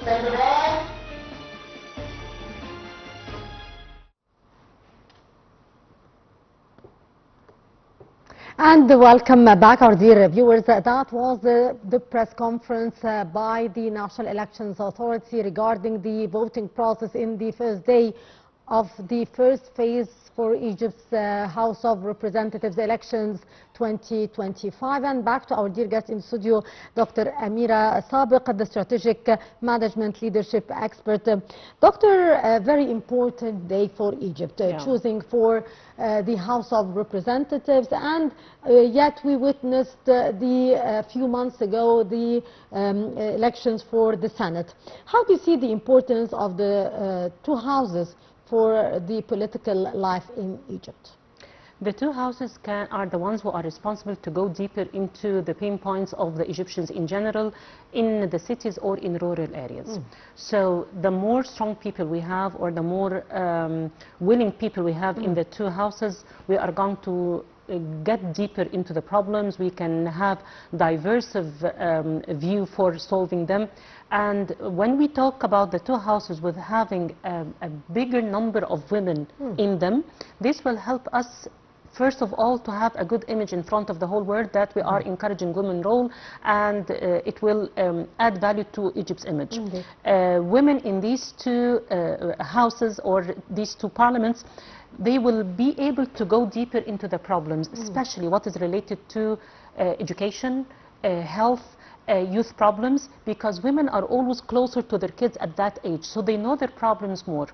And welcome back, our dear viewers. That was the press conference by the National Elections Authority regarding the voting process in the first day of the first phase for Egypt's House of Representatives elections 2025. And back to our dear guest in studio, Dr. Amira Sebek, the strategic management leadership expert. Doctor, a very important day for Egypt, choosing for the House of Representatives, and yet we witnessed a few months ago the elections for the Senate. How do you see the importance of the two houses for the political life in Egypt? The two houses are the ones who are responsible to go deeper into the pain points of the Egyptians in general, in the cities or in rural areas. So the more strong people we have, or the more willing people we have in the two houses, we are going to get deeper into the problems. We can have diverse view for solving them. And when we talk about the two houses with having a bigger number of women in them, this will help us, first of all, to have a good image in front of the whole world that we are encouraging women role, and it will add value to Egypt's image. Women in these two houses, or these two parliaments, they will be able to go deeper into the problems, especially what is related to education, health, youth problems, because women are always closer to their kids at that age, so they know their problems more.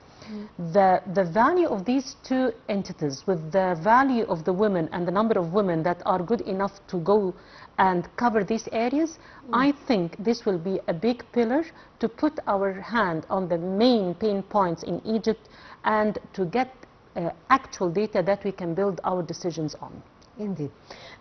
The value of these two entities, with the value of the women and the number of women that are good enough to go and cover these areas, I think this will be a big pillar to put our hand on the main pain points in Egypt and to get actual data that we can build our decisions on. Indeed.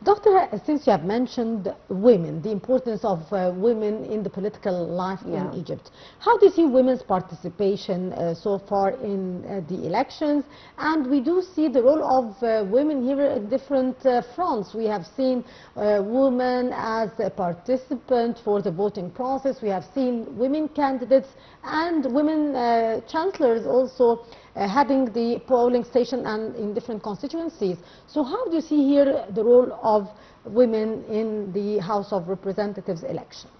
Doctor, since you have mentioned women, the importance of women in the political life in Egypt, how do you see women's participation so far in the elections? And we do see the role of women here at different fronts. We have seen women as a participant for the voting process. We have seen women candidates and women chancellors also having the polling station and in different constituencies. So how do you see here the role of women in the House of Representatives elections?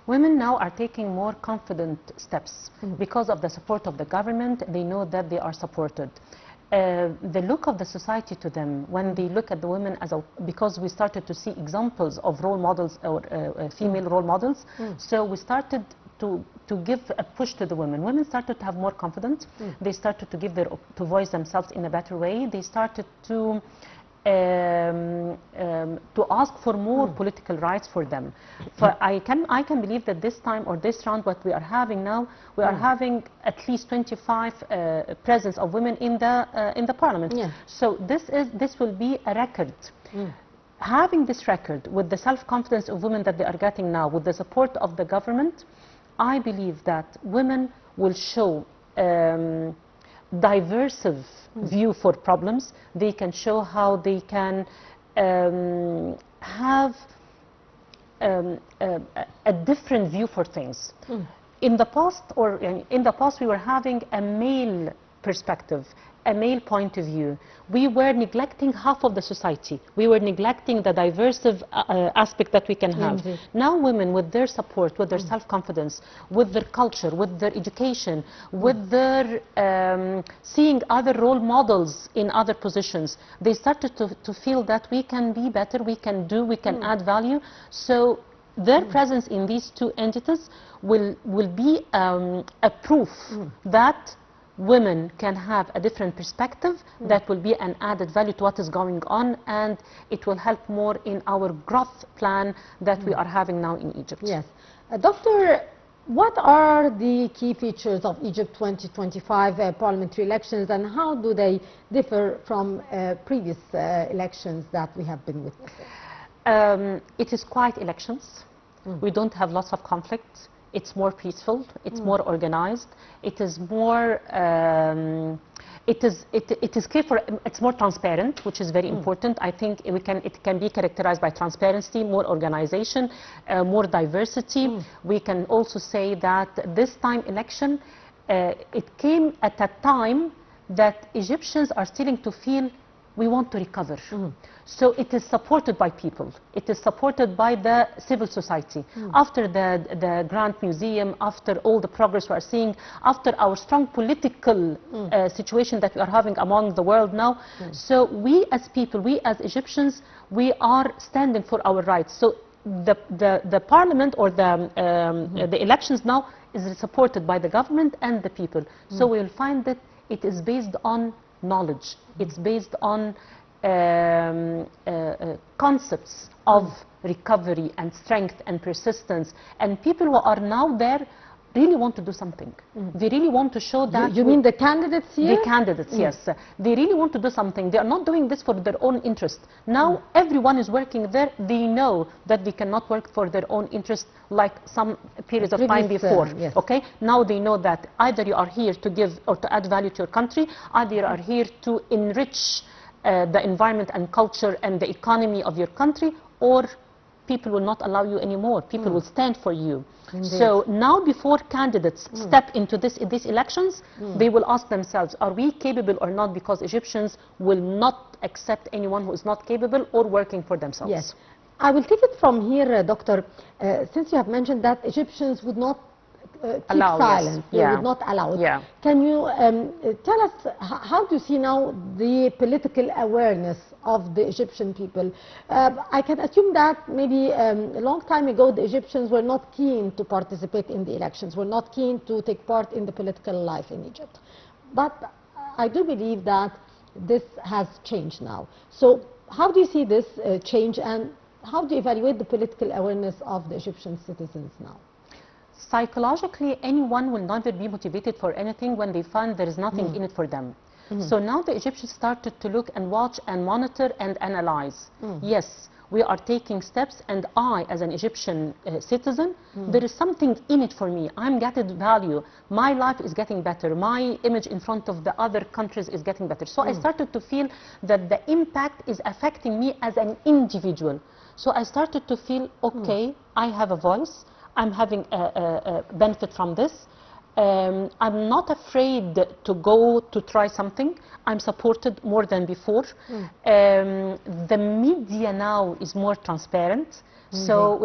Women now are taking more confident steps because of the support of the government. They know that they are supported. The look of the society to them, when they look at the women as because we started to see examples of role models, or female role models, so we started to give a push to the women. Women started to have more confidence. They started to to voice themselves in a better way. They started to ask for more political rights for them. I can believe that this time, or this round, what we are having now, we are having at least 25 presence of women in the parliament. So this will be a record. Having this record, with the self-confidence of women that they are getting now, with the support of the government, I believe that women will show diverse view for problems. They can show how they can have a different view for things. In the past, we were having a male perspective, a male point of view. We were neglecting half of the society. We were neglecting the diverse aspect that we can have. Now women, with their support, with their self-confidence, with their culture, with their education, with their seeing other role models in other positions, they started to feel that we can be better, we can add value. So their presence in these two entities will be a proof that women can have a different perspective, that will be an added value to what is going on, and it will help more in our growth plan that we are having now in Egypt. Yes. Doctor, what are the key features of Egypt 2025 parliamentary elections, and how do they differ from previous elections that we have been witnessing? It is quiet elections. We don't have lots of conflicts. it's more peaceful, it's more organized, it is more, it is clear for, it's more transparent, which is very important. I think it can be characterized by transparency, more organization, more diversity. We can also say that this time election, it came at a time that Egyptians are starting to feel we want to recover. So it is supported by people. It is supported by the civil society. After the Grand Museum, after all the progress we are seeing, after our strong political situation that we are having among the world now, so we as people, we as Egyptians, we are standing for our rights. So the parliament or the elections now is supported by the government and the people. So we will find that it is based on knowledge. It's based on concepts of recovery and strength and persistence. And people who are now there really want to do something. They really want to show that... You mean the candidates here? The candidates, yes. They really want to do something. They are not doing this for their own interest. Now everyone is working there. They know that they cannot work for their own interest like some periods of time before. Yes. Okay? Now they know that either you are here to give or to add value to your country, either you are here to enrich the environment and culture and the economy of your country, or people will not allow you anymore. People will stand for you. Indeed. So now before candidates step into these elections, they will ask themselves, are we capable or not? Because Egyptians will not accept anyone who is not capable or working for themselves. Yes. I will take it from here, Doctor. Since you have mentioned that Egyptians would not keep silent, they would not allow it. Can you tell us, how do you see now the political awareness of the Egyptian people? I can assume that maybe a long time ago the Egyptians were not keen to participate in the elections, were not keen to take part in the political life in Egypt. But I do believe that this has changed now. So how do you see this change, and how do you evaluate the political awareness of the Egyptian citizens now? Psychologically, anyone will never be motivated for anything when they find there is nothing in it for them. So now the Egyptians started to look and watch and monitor and analyze. Yes, we are taking steps, and I, as an Egyptian citizen, there is something in it for me. I'm getting value. My life is getting better. My image in front of the other countries is getting better. So I started to feel that the impact is affecting me as an individual. So I started to feel, okay, I have a voice. I'm having a benefit from this. I'm not afraid to go to try something. I'm supported more than before. The media now is more transparent. So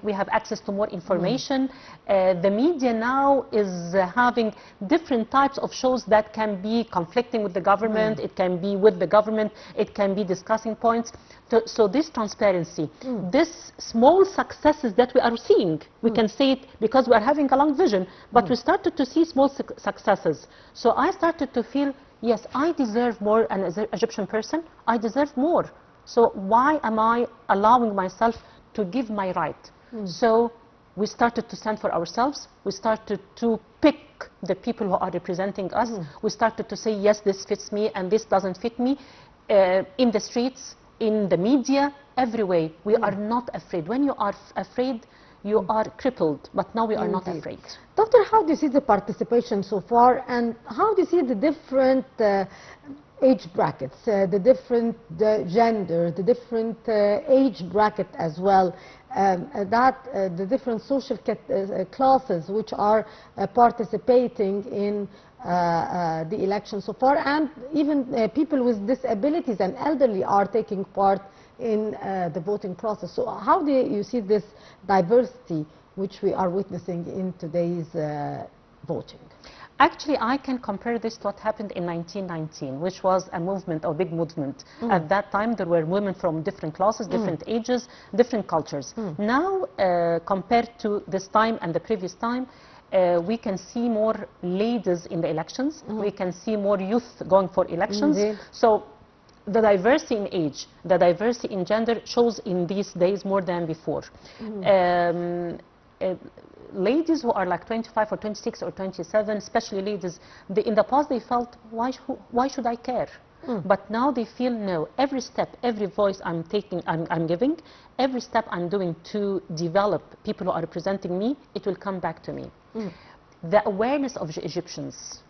we have access to more information. The media now is having different types of shows that can be conflicting with the government. It can be with the government. It can be discussing points. So this transparency, this small successes that we are seeing, we can say it because we are having a long vision, but we started to see small successes. So I started to feel, yes, I deserve more, and as an Egyptian person, I deserve more. So why am I allowing myself to give my right? So we started to stand for ourselves. We started to pick the people who are representing us. We started to say, yes, this fits me and this doesn't fit me. In the streets, in the media, every way, we are not afraid. When you are afraid, you are crippled, but now we are not afraid. Doctor, how do you see the participation so far, and how do you see the different age brackets, the different gender, the different age bracket as well, the different social classes which are participating in the election so far, and even people with disabilities and elderly are taking part in the voting process. So how do you see this diversity which we are witnessing in today's voting? Actually, I can compare this to what happened in 1919, which was a movement, a big movement. At that time, there were women from different classes, different ages, different cultures. Now, compared to this time and the previous time, we can see more ladies in the elections. We can see more youth going for elections. So the diversity in age, the diversity in gender shows in these days more than before. Ladies who are like 25 or 26 or 27, especially ladies, in the past they felt, why should I care? But now they feel, no, every step, every voice I'm taking, I'm giving, every step I'm doing to develop people who are representing me, it will come back to me. The awareness of the Egyptians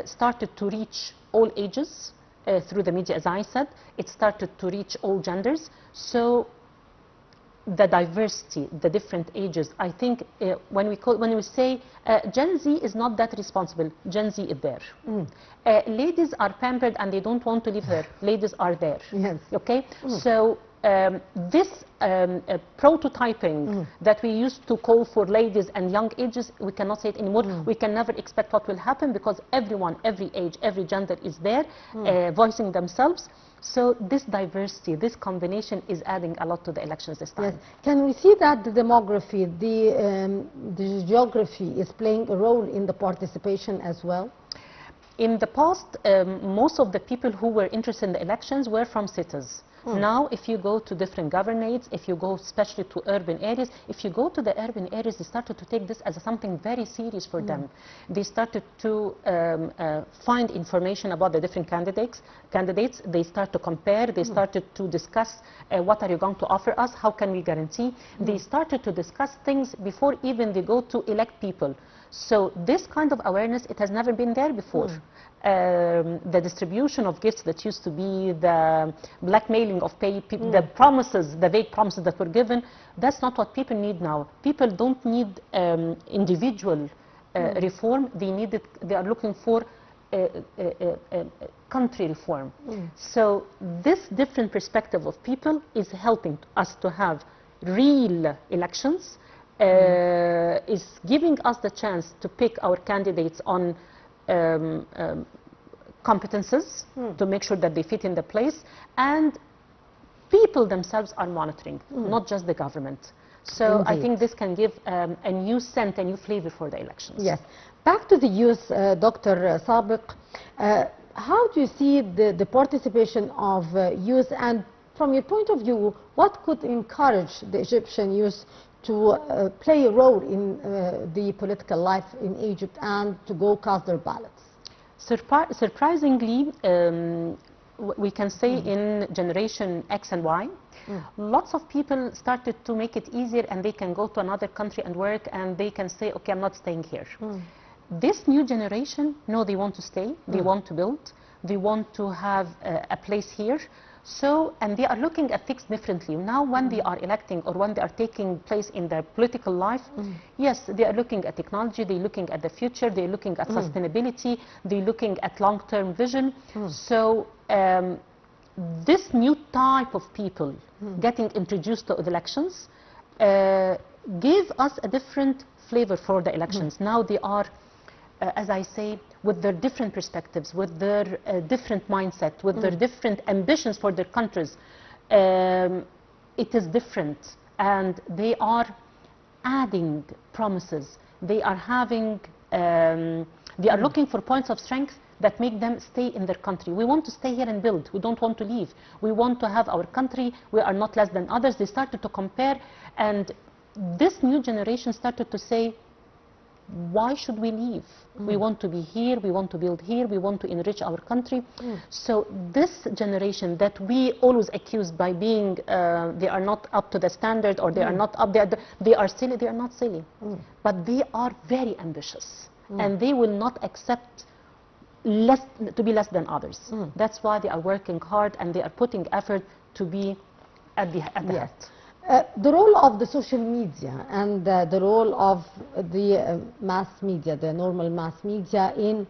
started to reach all ages through the media, as I said. It started to reach all genders. So the diversity, the different ages, I think when we say Gen Z is not that responsible, Gen Z is there. Ladies are pampered and they don't want to leave her. Ladies are there. Yes. Okay? So this prototyping that we used to call for ladies and young ages, we cannot say it anymore. We can never expect what will happen, because everyone, every age, every gender is there voicing themselves. So this diversity, this combination is adding a lot to the elections this time. Yes. Can we see that the demography, the geography is playing a role in the participation as well? In the past, most of the people who were interested in the elections were from cities. Now, if you go to different governorates, if you go especially to urban areas, if you go to the urban areas, they started to take this as something very serious for them. They started to find information about the different candidates. They start to compare. They started to discuss what are you going to offer us? How can we guarantee? They started to discuss things before even they go to elect people. So this kind of awareness, it has never been there before. The distribution of gifts that used to be, the blackmailing of people, the promises, the vague promises that were given, that's not what people need now. People don't need individual reform. They are looking for country reform. So this different perspective of people is helping us to have real elections, is giving us the chance to pick our candidates on competences to make sure that they fit in the place, and people themselves are monitoring, not just the government. So I think this can give a new scent, a new flavor for the elections. Yes. Back to the youth, Dr. Sebek, how do you see the participation of youth, and from your point of view, what could encourage the Egyptian youth to play a role in the political life in Egypt and to go cast their ballots? Surprisingly, we can say in generation X and Y, lots of people started to make it easier, and they can go to another country and work, and they can say, okay, I'm not staying here. This new generation, no, they want to stay, they want to build, they want to have a place here. So, and they are looking at things differently. Now when they are electing or when they are taking place in their political life, yes, they are looking at technology, they're looking at the future, they're looking at sustainability, they're looking at long-term vision. So this new type of people getting introduced to the elections gave us a different flavor for the elections. Now they are, as I say, with their different perspectives, with their different mindset, with their different ambitions for their countries. It is different, and they are adding promises. They are having, they are looking for points of strength that make them stay in their country. We want to stay here and build. We don't want to leave. We want to have our country. We are not less than others. They started to compare, and this new generation started to say, why should we leave? We want to be here, we want to build here, we want to enrich our country. So this generation that we always accuse by being, they are not up to the standard, or they are not up there, they are silly, they are not silly. But they are very ambitious, and they will not accept to be less than others. That's why they are working hard, and they are putting effort to be at the head. The role of the social media and the role of the mass media, the normal mass media, in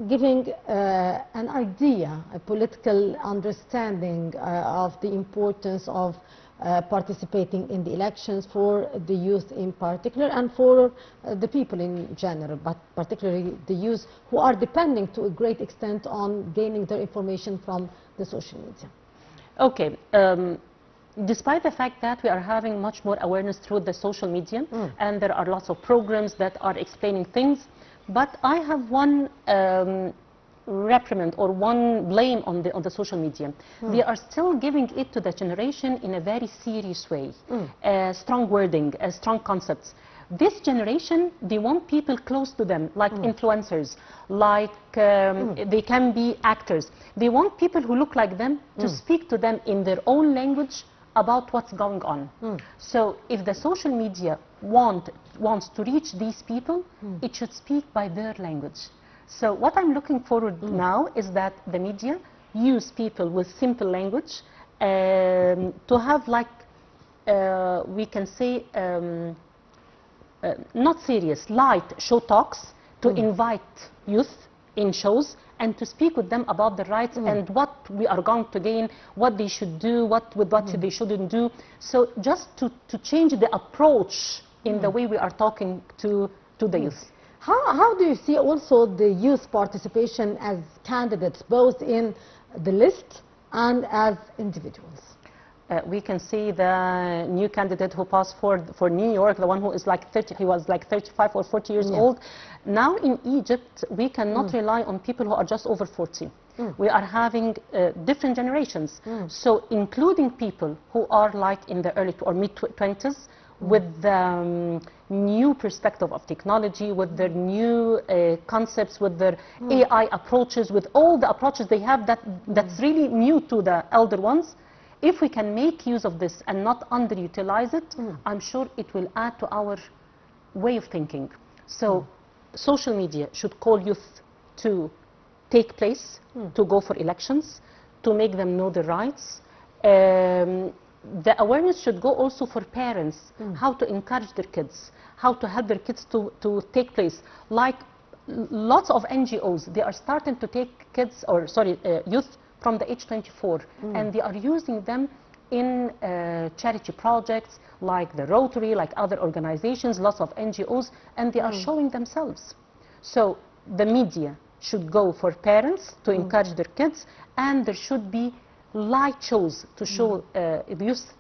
giving an idea, a political understanding of the importance of participating in the elections for the youth in particular, and for the people in general, but particularly the youth who are depending to a great extent on gaining their information from the social media. Okay. Despite the fact that we are having much more awareness through the social media, and there are lots of programs that are explaining things, but I have one reprimand or one blame on the social media. They are still giving it to the generation in a very serious way, strong wording, strong concepts. This generation, they want people close to them, like influencers, like they can be actors. They want people who look like them to speak to them in their own language about what's going on. So if the social media wants to reach these people, it should speak by their language. So what I'm looking forward now is that the media use people with simple language to have, like, we can say, not serious, light show talks, to invite youth in shows and to speak with them about the rights and what we are going to gain, what they should do, what they shouldn't do. So just to change the approach in the way we are talking to the youth. How do you see also the youth participation as candidates, both in the list and as individuals? We can see the new candidate who passed for New York, the one who is like 30, he was like 35 or 40 years old. Now in Egypt, we cannot rely on people who are just over 40. We are having different generations. So including people who are like in the early or mid-20s, with the new perspective of technology, with their new concepts, with their AI approaches, with all the approaches they have that's really new to the elder ones. If we can make use of this and not underutilize it, I'm sure it will add to our way of thinking. So social media should call youth to take place, to go for elections, to make them know their rights. The awareness should go also for parents, how to encourage their kids, how to help their kids to take place. Like lots of NGOs, they are starting to take kids, or sorry, youth from the age 24, and they are using them in charity projects like the Rotary, like other organizations, lots of NGOs, and they are showing themselves. So the media should go for parents to encourage their kids, and there should be light shows to show youth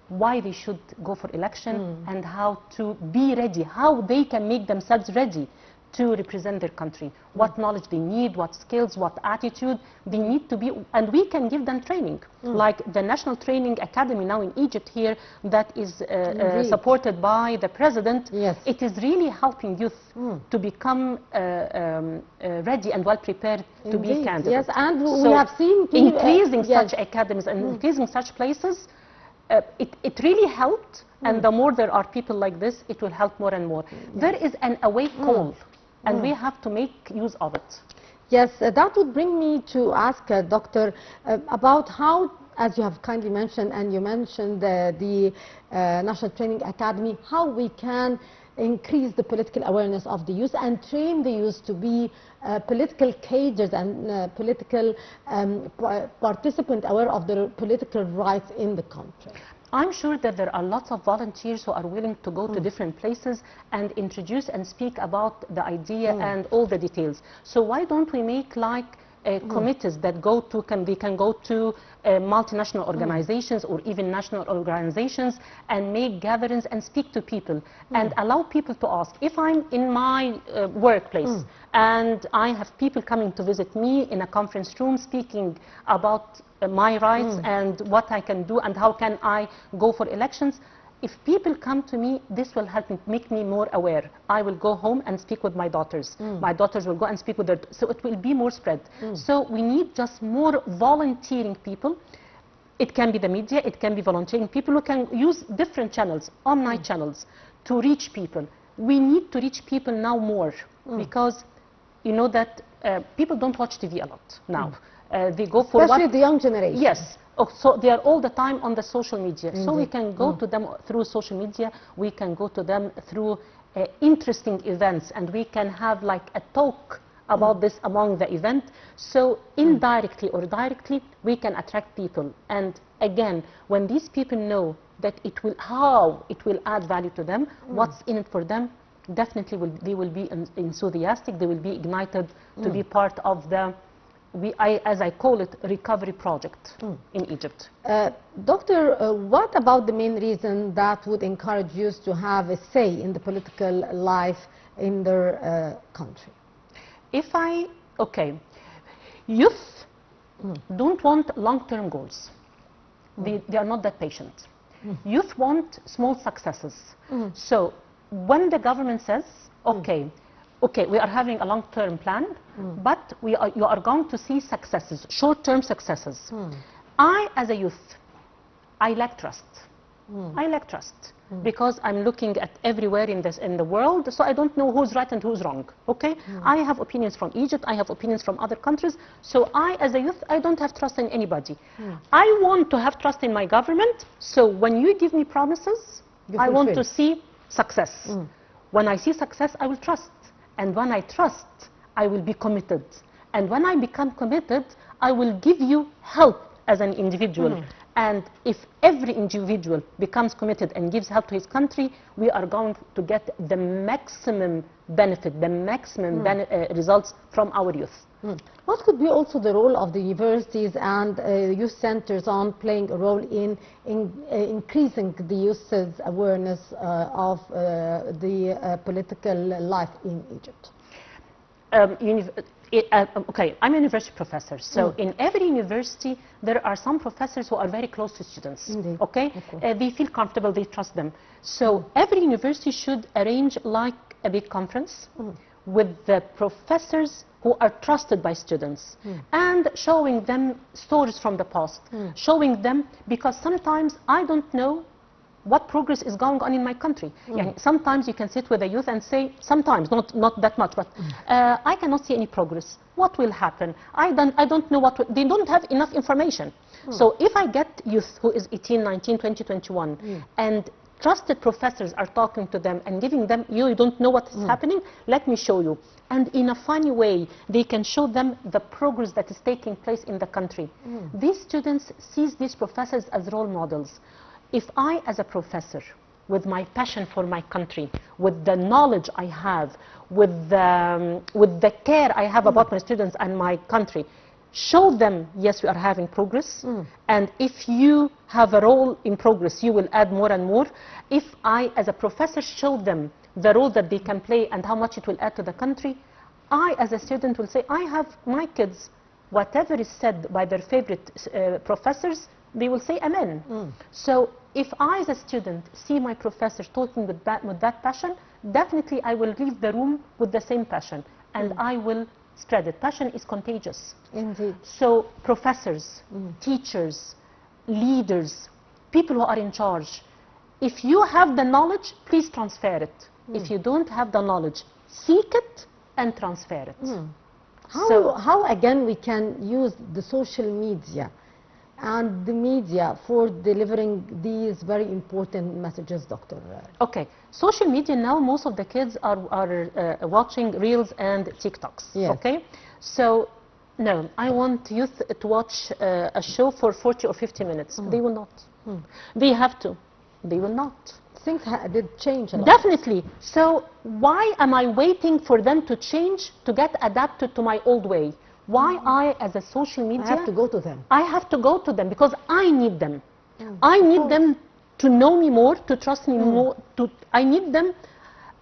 why they should go for election and how to be ready, how they can make themselves ready to represent their country, what knowledge they need, what skills, what attitude they need to be, and we can give them training. Like the National Training Academy now in Egypt here, that is supported by the president. It is really helping youth to become ready and well prepared to be candidates. Yes, and we have seen increasing such academies and increasing such places. It really helped, and the more there are people like this, it will help more and more. There is an awake call, and we have to make use of it. Yes, that would bring me to ask Doctor about how, as you have kindly mentioned, and you mentioned the National Training Academy, how we can increase the political awareness of the youth and train the youth to be political cadres and political participant aware of their political rights in the country. I'm sure that there are lots of volunteers who are willing to go to different places and introduce and speak about the idea and all the details. So why don't we make like committees that go to, they can go to multinational organizations or even national organizations and make gatherings and speak to people and allow people to ask. If I'm in my workplace and I have people coming to visit me in a conference room speaking about my rights and what I can do and how can I go for elections, if people come to me, this will help me, make me more aware. I will go home and speak with my daughters. My daughters will go and speak with their, so it will be more spread. So we need just more volunteering people. It can be the media, it can be volunteering people who can use different channels, online channels, to reach people. We need to reach people now more because you know that people don't watch TV a lot now. They go for especially the young generation. Yes. So they are all the time on the social media. So we can go to them through social media. We can go to them through interesting events, and we can have like a talk about this among the event. So indirectly or directly, we can attract people. And again, when these people know that it will, how it will add value to them, what's in it for them, definitely they will be enthusiastic. They will be ignited to be part of the, as I call it, recovery project in Egypt. Doctor, what about the main reason that would encourage youth to have a say in the political life in their country? Youth don't want long-term goals. They are not that patient. Youth want small successes. So when the government says, okay, we are having a long-term plan, but you are going to see successes, short-term successes. I, as a youth, I lack trust. I lack trust because I'm looking at everywhere in the world, so I don't know who's right and who's wrong. Okay, I have opinions from Egypt, I have opinions from other countries, so I, as a youth, I don't have trust in anybody. I want to have trust in my government, so when you give me promises, I want to see success. When I see success, I will trust, and when I trust, I will be committed, and when I become committed, I will give you help as an individual. And if every individual becomes committed and gives help to his country, we are going to get the maximum benefit, the maximum results from our youth. What could be also the role of the universities and youth centers on playing a role in increasing the youth's awareness of the political life in Egypt? Okay, I'm a university professor, so in every university there are some professors who are very close to students. Indeed. Okay, they feel comfortable, they trust them. So every university should arrange like a big conference with the professors who are trusted by students and showing them stories from the past, showing them, because sometimes I don't know what progress is going on in my country. Sometimes you can sit with a youth and say, sometimes, not that much, but I cannot see any progress. What will happen? I don't know what, they don't have enough information. So if I get youth who is 18, 19, 20, 21, and trusted professors are talking to them and giving them, you don't know what is happening, let me show you. And in a funny way, they can show them the progress that is taking place in the country. These students see these professors as role models. If I, as a professor, with my passion for my country, with the knowledge I have, with the care I have about my students and my country, show them, yes, we are having progress, and if you have a role in progress, you will add more and more. If I, as a professor, show them the role that they can play and how much it will add to the country, I, as a student, will say, I have my kids, whatever is said by their favorite professors, they will say amen. So if I, as a student, see my professor talking with that passion, definitely I will leave the room with the same passion, and I will spread it. Passion is contagious. Indeed. So professors, teachers, leaders, people who are in charge, if you have the knowledge, please transfer it. If you don't have the knowledge, seek it and transfer it. How again we can use the social media and the media for delivering these very important messages, Dr. Okay, social media now, most of the kids are watching Reels and TikToks. Yes. Okay, so no, I want youth to watch a show for 40 or 50 minutes. They will not. They have to. They will not. Things did change a lot. Definitely. So why am I waiting for them to change, to get adapted to my old way? Why I, as a social media, I have to go to them. I have to go to them because I need them. I need them to know me more, to trust me more. I need them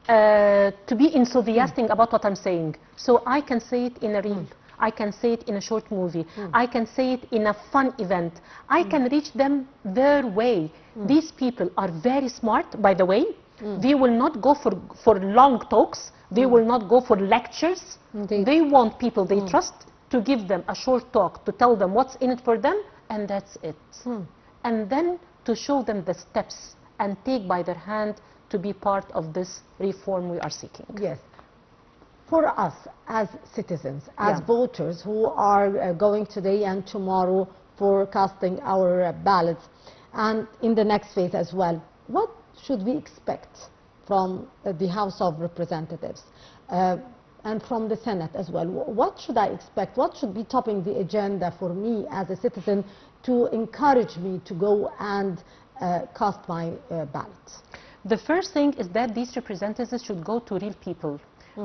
to be enthusiastic about what I'm saying. So I can say it in a reel. I can say it in a short movie. I can say it in a fun event. I can reach them their way. These people are very smart, by the way. They will not go for long talks. They will not go for lectures. They want people they trust to give them a short talk, to tell them what's in it for them, and that's it. And then to show them the steps and take by their hand to be part of this reform we are seeking. Yes. For us as citizens, as voters who are going today and tomorrow for casting our ballots, and in the next phase as well, what should we expect from the House of Representatives and from the Senate as well? What should I expect? What should be topping the agenda for me as a citizen to encourage me to go and cast my ballot? The first thing is that these representatives should go to real people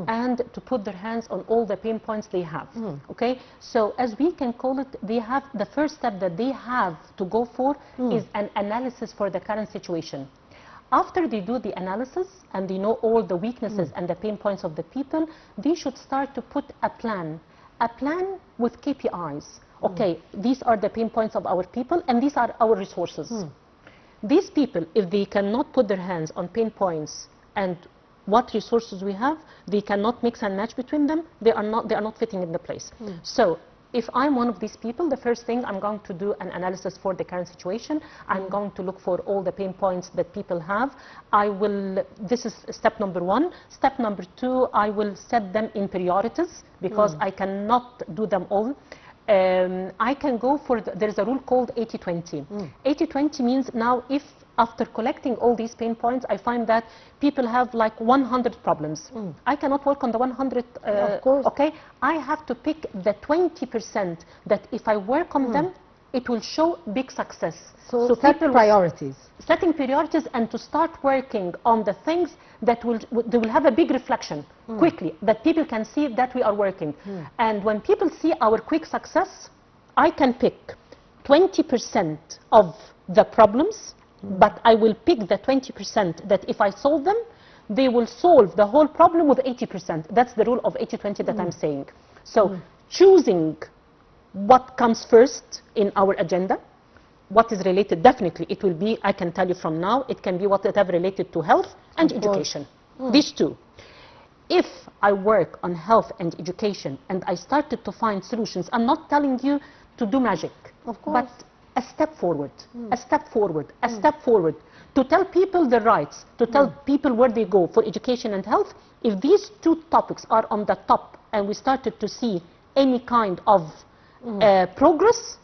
and to put their hands on all the pain points they have. Okay, so as we can call it, they have the first step that they have to go for is an analysis for the current situation. After they do the analysis and they know all the weaknesses and the pain points of the people, they should start to put a plan with KPIs. Okay, these are the pain points of our people and these are our resources. These people, if they cannot put their hands on pain points and what resources we have, they cannot mix and match between them. They are not fitting in the place. So if I'm one of these people, the first thing I'm going to do an analysis for the current situation. I'm going to look for all the pain points that people have. This is step number 1. Step number 2, I will set them in priorities, because I cannot do them all. I can go for, there's a rule called 80-20. 80-20 means now if after collecting all these pain points, I find that people have like 100 problems. I cannot work on the 100, of course. Okay? I have to pick the 20% that if I work on them, it will show big success. So set priorities. Setting priorities, and to start working on the things that they will have a big reflection quickly, that people can see that we are working. And when people see our quick success, I can pick 20% of the problems, but I will pick the 20% that if I solve them, they will solve the whole problem with 80%. That's the rule of 80-20 that I'm saying. So choosing what comes first in our agenda, what is related, definitely it will be, I can tell you from now, it can be whatever related to health and education. These two. If I work on health and education and I started to find solutions, I'm not telling you to do magic, of course, but a step forward, a step forward, a step forward, to tell people their rights, to tell people where they go for education and health. If these two topics are on the top and we started to see any kind of progress,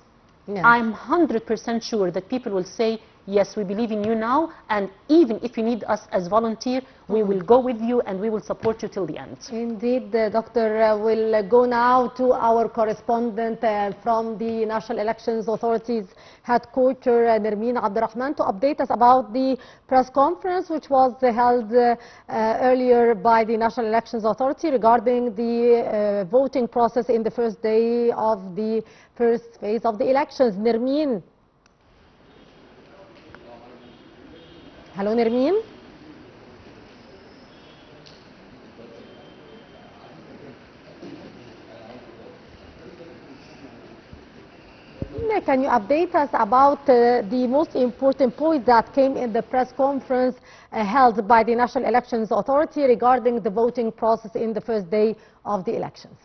I'm 100% sure that people will say, yes, we believe in you now, and even if you need us as volunteer, we will go with you and we will support you till the end. Indeed, Doctor, we'll go now to our correspondent from the National Elections Authority's headquarters, Nermeen Abdurrahman, to update us about the press conference which was held earlier by the National Elections Authority regarding the voting process in the first day of the first phase of the elections. Nermeen. Hello, Nermeen. Can you update us about the most important point that came in the press conference held by the National Elections Authority regarding the voting process in the first day of the elections?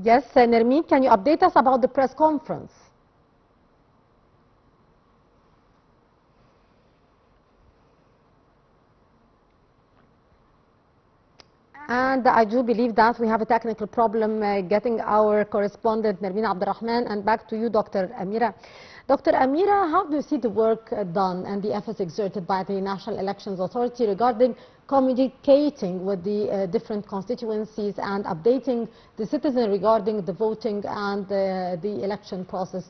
Yes, Nermeen, can you update us about the press conference? And I do believe that we have a technical problem getting our correspondent Nermeen Abdurrahman, and back to you, Dr. Amira. Dr. Amira, how do you see the work done and the efforts exerted by the National Elections Authority regarding communicating with the different constituencies and updating the citizen regarding the voting and the election process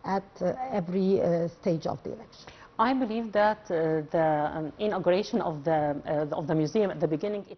at every stage of the election? I believe that the inauguration of the museum at the beginning, it